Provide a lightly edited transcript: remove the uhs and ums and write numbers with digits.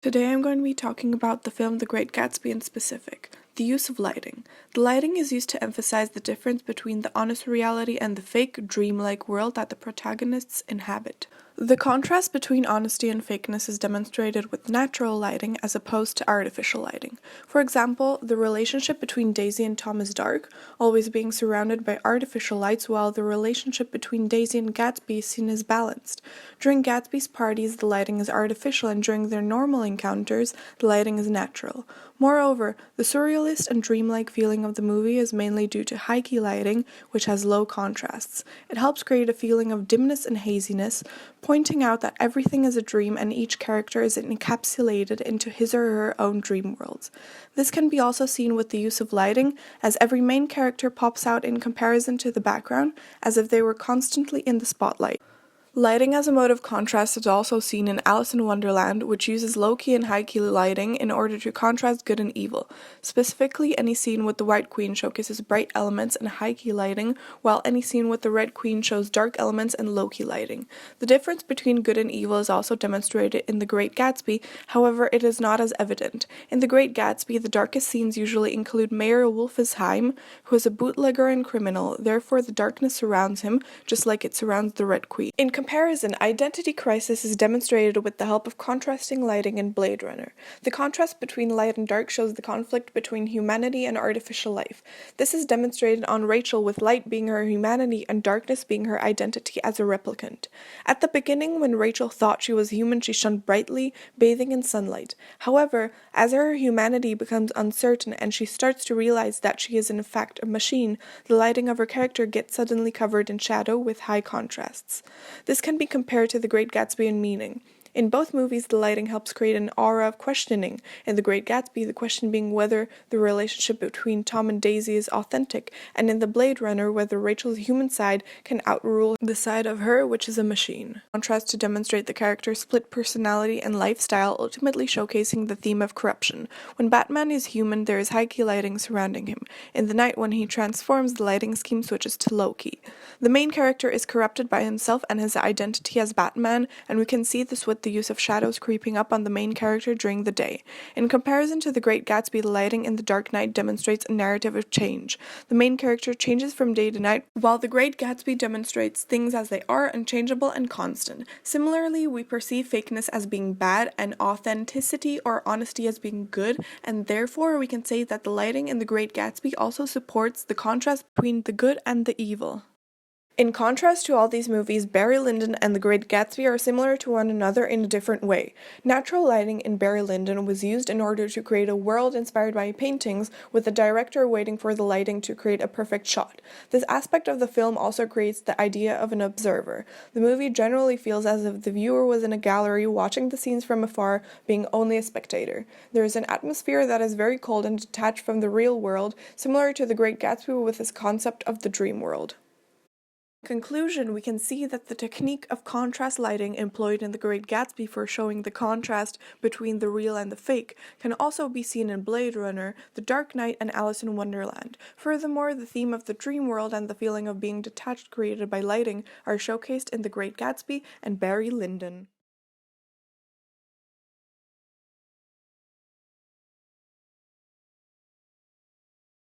Today I'm going to be talking about the film The Great Gatsby in specific, the use of lighting. The lighting is used to emphasize the difference between the honest reality and the fake, dreamlike world that the protagonists inhabit. The contrast between honesty and fakeness is demonstrated with natural lighting as opposed to artificial lighting. For example, the relationship between Daisy and Tom is dark, always being surrounded by artificial lights, while the relationship between Daisy and Gatsby is seen as balanced. During Gatsby's parties, the lighting is artificial, and during their normal encounters, the lighting is natural. Moreover, the surrealist and dreamlike feeling of the movie is mainly due to high-key lighting, which has low contrasts. It helps create a feeling of dimness and haziness, pointing out that everything is a dream and each character is encapsulated into his or her own dream worlds. This can be also seen with the use of lighting, as every main character pops out in comparison to the background, as if they were constantly in the spotlight. Lighting as a mode of contrast is also seen in Alice in Wonderland, which uses low-key and high-key lighting in order to contrast good and evil. Specifically, any scene with the White Queen showcases bright elements and high-key lighting, while any scene with the Red Queen shows dark elements and low-key lighting. The difference between good and evil is also demonstrated in The Great Gatsby, however it is not as evident. In The Great Gatsby, the darkest scenes usually include Mayor Wolfesheim, who is a bootlegger and criminal, therefore the darkness surrounds him, just like it surrounds the Red Queen. In comparison, identity crisis is demonstrated with the help of contrasting lighting in Blade Runner. The contrast between light and dark shows the conflict between humanity and artificial life. This is demonstrated on Rachel, with light being her humanity and darkness being her identity as a replicant. At the beginning, when Rachel thought she was human, she shone brightly, bathing in sunlight. However, as her humanity becomes uncertain and she starts to realize that she is in fact a machine, the lighting of her character gets suddenly covered in shadow with high contrasts. This can be compared to The Great Gatsby in meaning. In both movies, the lighting helps create an aura of questioning. In The Great Gatsby, the question being whether the relationship between Tom and Daisy is authentic, and in The Blade Runner, whether Rachel's human side can outrule the side of her which is a machine. Contrast to demonstrate the character's split personality and lifestyle, ultimately showcasing the theme of corruption. When Batman is human, there is high-key lighting surrounding him. In the night, when he transforms, the lighting scheme switches to low-key. The main character is corrupted by himself and his identity as Batman, and we can see this with the use of shadows creeping up on the main character during the day. In comparison to The Great Gatsby, the lighting in The Dark Knight demonstrates a narrative of change. The main character changes from day to night, while The Great Gatsby demonstrates things as they are, unchangeable and constant. Similarly, we perceive fakeness as being bad and authenticity or honesty as being good, and therefore we can say that the lighting in The Great Gatsby also supports the contrast between the good and the evil. In contrast to all these movies, Barry Lyndon and The Great Gatsby are similar to one another in a different way. Natural lighting in Barry Lyndon was used in order to create a world inspired by paintings, with the director waiting for the lighting to create a perfect shot. This aspect of the film also creates the idea of an observer. The movie generally feels as if the viewer was in a gallery watching the scenes from afar, being only a spectator. There is an atmosphere that is very cold and detached from the real world, similar to The Great Gatsby with its concept of the dream world. In conclusion, we can see that the technique of contrast lighting employed in The Great Gatsby for showing the contrast between the real and the fake can also be seen in Blade Runner, The Dark Knight, and Alice in Wonderland. Furthermore, the theme of the dream world and the feeling of being detached created by lighting are showcased in The Great Gatsby and Barry Lyndon.